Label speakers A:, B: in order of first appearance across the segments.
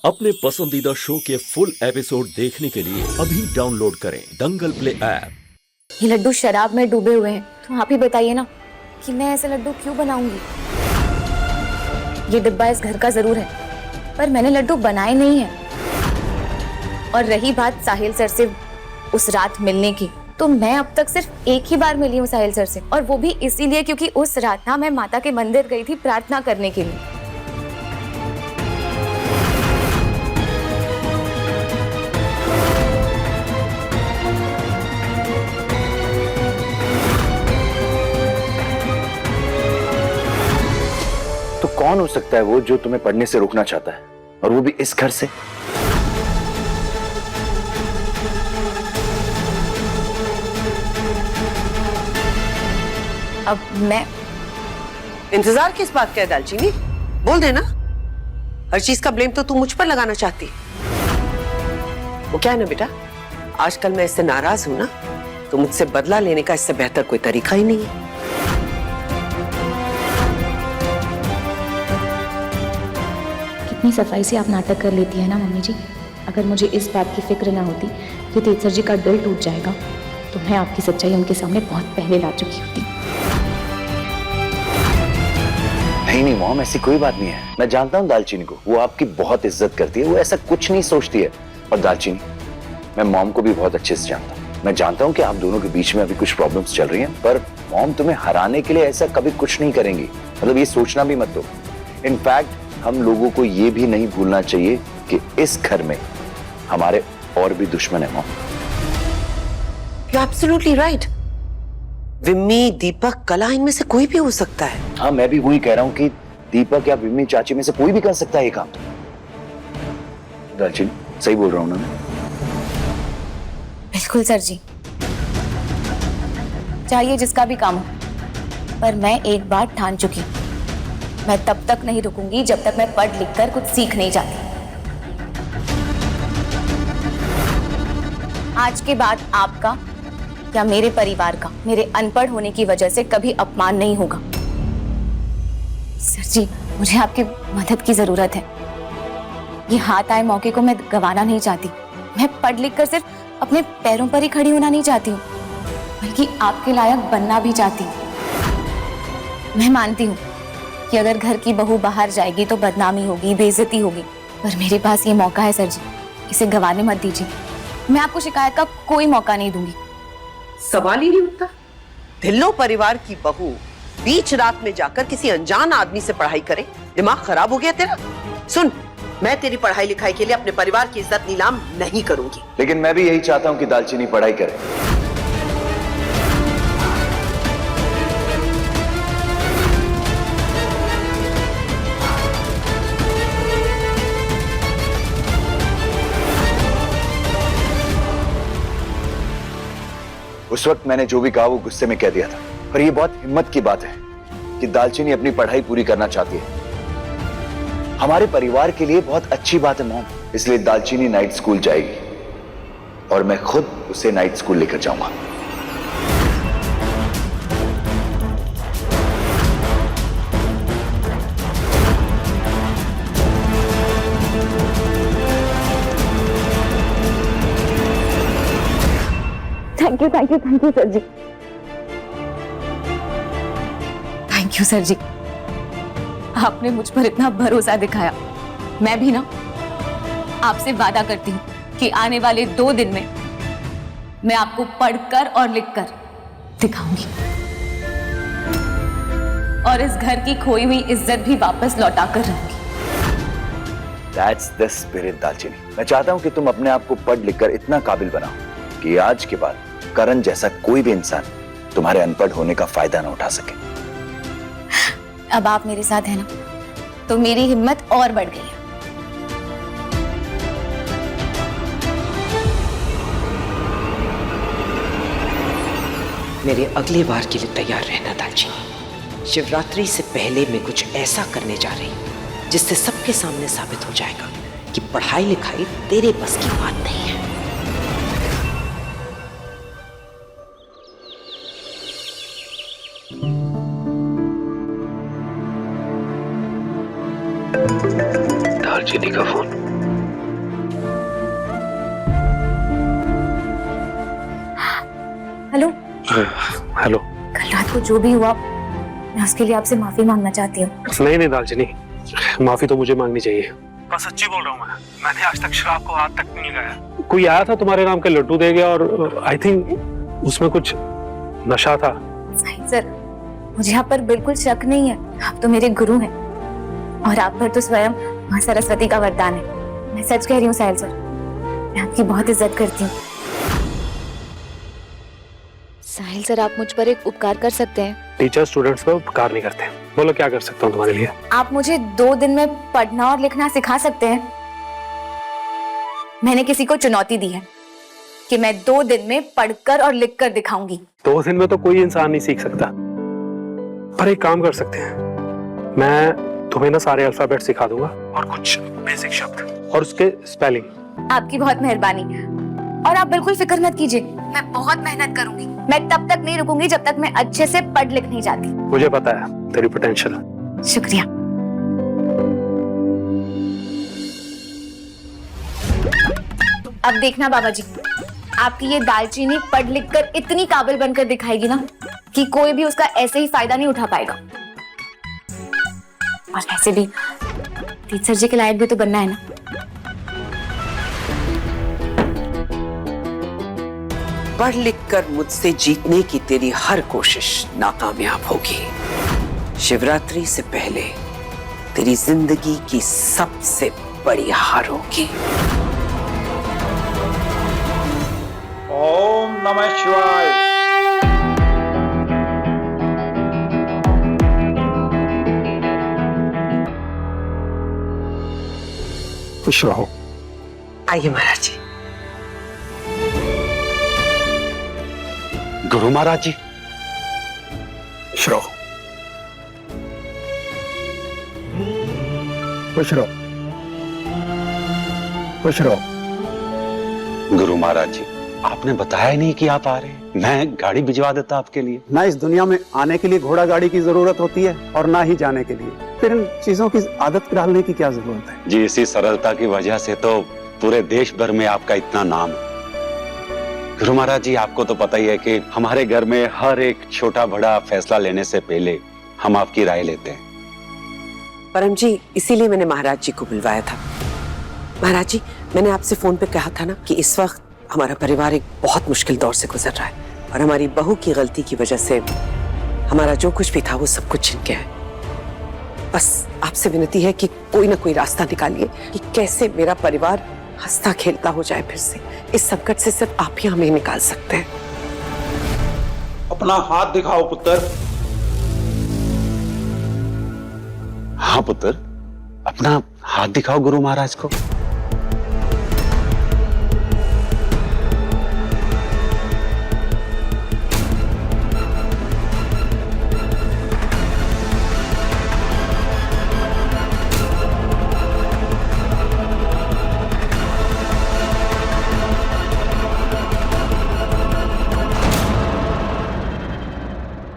A: अपने पसंदीदा शो के फुल एपिसोड देखने के लिए अभी डाउनलोड करें दंगल प्ले ऐप।
B: ये लड्डू शराब में डूबे हुए हैं, तो आप ही बताइए ना कि मैं ऐसे लड्डू क्यों बनाऊंगी। ये डिब्बा इस घर का जरूर है, पर मैंने लड्डू बनाए नहीं हैं। और रही बात साहिल सर से उस रात मिलने की, तो मैं अब तक सिर्फ एक ही बार मिली हूँ साहिल सर से, और वो भी इसीलिए क्योंकि उस रात ना मैं माता के मंदिर गई थी प्रार्थना करने के लिए।
C: तो कौन हो सकता है वो जो तुम्हें पढ़ने से रोकना चाहता है, और वो भी इस घर से?
B: अब मैं
D: इंतजार किस बात का है दालचीनी? बोल देना। हर चीज का ब्लेम तो तू मुझ पर लगाना चाहती है। वो क्या है ना बेटा, आजकल मैं इससे नाराज हूं ना, तो मुझसे बदला लेने का इससे बेहतर कोई तरीका ही नहीं है।
B: कितनी सफाई से आप नाटक कर लेती है ना मम्मी जी। अगर मुझे इस बात की फिक्र ना होती कि तेज सर जी का दिल टूट जाएगा, तो मैं आपकी सच्चाई उनके सामने बहुत पहले ला चुकी होती।
C: नहीं मॉम, ऐसी कोई बात नहीं है। मैं जानता हूँ दालचीनी को, वो आपकी बहुत इज्जत करती है, वो ऐसा कुछ नहीं सोचती है। और दालचीनी, मैं मॉम को भी बहुत अच्छे से जानता हूँ। मैं जानता हूँ कि आप दोनों के बीच में अभी कुछ प्रॉब्लम्स चल रही हैं, पर मॉम तुम्हें हराने के लिए ऐसा कभी कुछ नहीं करेंगी। मतलब ये सोचना भी मत दो। इनफैक्ट हम लोगों को ये भी नहीं भूलना चाहिए कि इस घर में हमारे और भी दुश्मन है mom.
D: You're absolutely right. Vimmi, Deepak, Kala, इनमें से कोई भी हो सकता है।
C: हाँ, मैं भी वही कह रहा हूँ कि दीपक या विम्मी चाची में से कोई भी कर सकता है ये काम। दालचीनी, सही बोल रहा हूँ ना मैं?
B: बिल्कुल सर जी, चाहिए जिसका भी काम हो, पर मैं एक बार ठान चुकी। मैं तब तक नहीं रुकूंगी जब तक मैं पढ़ लिख कर कुछ सीख नहीं जाती। आज के बाद आपका या मेरे परिवार का मेरे अनपढ़ होने की वजह से कभी अपमान नहीं होगा। सर जी, मुझे आपकी मदद की जरूरत है। ये हाथ आए मौके को मैं गंवाना नहीं चाहती। मैं पढ़ लिख कर सिर्फ अपने पैरों पर ही खड़ी होना नहीं चाहती हूँ, बल्कि आपके लायक बनना भी चाहती हूँ। मैं मानती हूँ कि अगर घर की बहू बाहर जाएगी तो बदनामी होगी, बेइज्जती होगी, पर मेरे पास ये मौका है सर जी, इसे गंवाने मत दीजिए। मैं आपको शिकायत का कोई मौका नहीं दूंगी।
D: सवाल ही नहीं उठता। ढिल्लो परिवार की बहू बीच रात में जाकर किसी अनजान आदमी से पढ़ाई करे? दिमाग खराब हो गया तेरा? सुन, मैं तेरी पढ़ाई लिखाई के लिए अपने परिवार की इज्जत नीलाम नहीं करूंगी।
C: लेकिन मैं भी यही चाहता हूँ कि दालचीनी पढ़ाई करे। उस वक्त मैंने जो भी कहा वो गुस्से में कह दिया था, पर यह बहुत हिम्मत की बात है कि दालचीनी अपनी पढ़ाई पूरी करना चाहती है। हमारे परिवार के लिए बहुत अच्छी बात है मॉम। इसलिए दालचीनी नाइट स्कूल जाएगी और मैं खुद उसे नाइट स्कूल लेकर जाऊंगा।
B: Thank you sir ji. Thank you sir ji, आपने मुझ पर इतना भरोसा दिखाया। मैं भी ना आपसे वादा करती हूँ कि आने वाले 2 दिन में मैं आपको पढ़कर और लिखकर दिखाऊंगी, और इस घर की खोई हुई इज्जत भी वापस लौटा कर रहूंगी।
C: That's the spirit दालचीनी। मैं चाहता हूं कि तुम अपने आप को पढ़ लिखकर इतना काबिल बनाओ कि आज के बाद करण जैसा कोई भी इंसान तुम्हारे अनपढ़ होने का फायदा ना उठा सके।
B: अब आप मेरे साथ हैं ना, तो मेरी हिम्मत और बढ़ गई है।
D: मेरे अगले वार के लिए तैयार रहना दालचीनी। शिवरात्रि से पहले मैं कुछ ऐसा करने जा रही हूँ जिससे सबके सामने साबित हो जाएगा कि पढ़ाई लिखाई तेरे बस की बात नहीं है।
C: दालचीनी का फोन।
B: हेलो।
E: हेलो।
B: कल रात को जो भी हुआ, मैं उसके लिए आपसे माफी मांगना चाहती हूँ।
E: नहीं दालचीनी, माफी तो मुझे मांगनी चाहिए। बस सच्ची बोल रहा हूँ मैंने आज तक शराब को हाथ तक नहीं लगाया। कोई आया था तुम्हारे नाम के लड्डू दे गया और आई थिंक उसमें कुछ नशा था।
B: साहिल सर, मुझे आप पर बिल्कुल शक नहीं है। आप तो मेरे गुरु हैं और आप पर तो स्वयं माँ सरस्वती का वरदान है। मैं सच कह रही हूँ साहिल सर, मैं आपकी बहुत इज्जत करती हूँ। साहिल सर, आप मुझ पर एक उपकार कर सकते हैं?
E: टीचर स्टूडेंट्स पर उपकार नहीं करते। बोलो क्या कर सकता हूँ तुम्हारे लिए?
B: आप मुझे 2 दिन में पढ़ना और लिखना सिखा सकते हैं? मैंने किसी को चुनौती दी है कि मैं 2 दिन में पढ़कर और लिखकर दिखाऊंगी।
E: 2 दिन में तो कोई इंसान नहीं सीख सकता, पर एक काम कर सकते हैं, मैं तुम्हें ना सारे अल्फाबेट सिखा दूंगा और कुछ बेसिक शब्द और उसके स्पेलिंग।
B: आपकी बहुत मेहरबानी और आप बिल्कुल फिक्र मत कीजिए, मैं बहुत मेहनत करूंगी। मैं तब तक नहीं रुकूंगी जब तक मैं अच्छे से पढ़ लिख नहीं जाती।
E: मुझे पता है तेरी पोटेंशियल।
B: शुक्रिया। अब देखना बाबा जी, आपकी ये दालचीनी पढ़ लिख कर इतनी काबिल बनकर दिखाएगी ना कि कोई भी उसका ऐसे ही फायदा नहीं उठा पाएगा। और वैसे भी टीचर जी के लायक भी तो बनना है ना।
D: पढ़ लिख कर मुझसे जीतने की तेरी हर कोशिश नाकामयाब होगी। शिवरात्रि से पहले तेरी जिंदगी की सबसे बड़ी हार होगी।
F: ओम नमः शिवाय।
E: खुश रहो।
D: आइए महाराज जी।
C: गुरु महाराज जी,
E: खुश रहो। खुश रहो। खुश रहो।
C: गुरु महाराज जी, आपने बताया ही नहीं कि आप आ रहे हैं। मैं गाड़ी भिजवा देता आपके लिए।
F: ना इस दुनिया में आने के लिए घोड़ा गाड़ी की जरूरत होती है और ना ही जाने के लिए। फिर इन चीजों की आदत डालने की क्या जरूरत है?
C: जी, इसी सरलता की वजह से तो पूरे देश भर में आपका इतना नाम है। गुरु महाराज जी, आपको तो पता ही है कि हमारे घर में हर एक छोटा बड़ा फैसला लेने से पहले हम आपकी राय लेते हैं।
D: परम जी, इसीलिए मैंने महाराज जी को बुलवाया था। महाराज जी, मैंने आपसे फोन पे कहा था ना कि इस वक्त हमारा परिवार एक बहुत मुश्किल दौर से गुजर रहा है और हमारी बहू की गलती की वजह से हमारा जो कुछ भी था वो सब कुछ छिन गया है। बस आपसे विनती है कि कोई ना कोई रास्ता निकालिए कि कैसे मेरा परिवार हंसता खेलता हो जाए फिर से। इस संकट से सिर्फ आप ही हमें निकाल सकते हैं।
F: अपना हाथ दिखाओ पुत्र।
C: हाँ पुत्र, अपना हाथ दिखाओ गुरु महाराज को।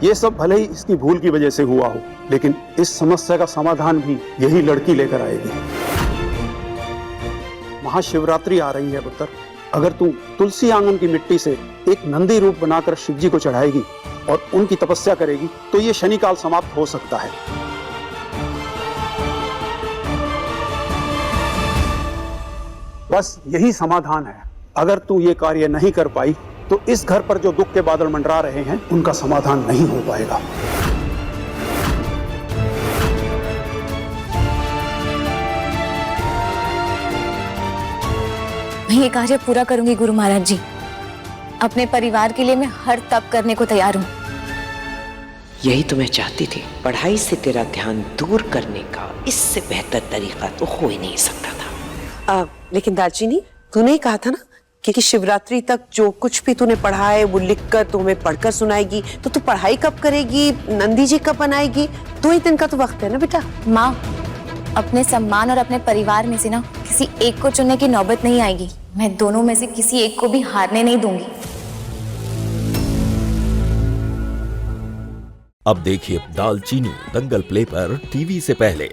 F: ये सब भले ही इसकी भूल की वजह से हुआ हो, लेकिन इस समस्या का समाधान भी यही लड़की लेकर आएगी। महाशिवरात्रि आ रही है पुत्र। अगर तू तुलसी आंगन की मिट्टी से एक नंदी रूप बनाकर शिव जी को चढ़ाएगी और उनकी तपस्या करेगी तो ये शनि काल समाप्त हो सकता है। बस यही समाधान है। अगर तू ये कार्य नहीं कर पाई तो इस घर पर जो दुख के बादल मंडरा रहे हैं उनका समाधान नहीं हो पाएगा।
B: मैं ये कार्य पूरा करूंगी गुरु महाराज जी। अपने परिवार के लिए मैं हर तप करने को तैयार हूँ।
D: यही तो मैं चाहती थी। पढ़ाई से तेरा ध्यान दूर करने का इससे बेहतर तरीका तो हो ही नहीं सकता था। लेकिन दालचीनी, तूने ही कहा था ना कि शिवरात्रि तक जो कुछ भी तूने पढ़ा है वो लिखकर तुम्हें पढ़कर सुनाएगी। तो तू पढ़ाई कब करेगी? नंदी जी कब बनाएगी? 2 ही दिन का तो वक्त है ना बेटा।
B: माँ, अपने सम्मान और अपने परिवार में से ना किसी एक को चुनने की नौबत नहीं आएगी। मैं दोनों में से किसी एक को भी हारने नहीं दूंगी।
A: अब देखिए दालचीनी दंगल प्ले पर टीवी से पहले।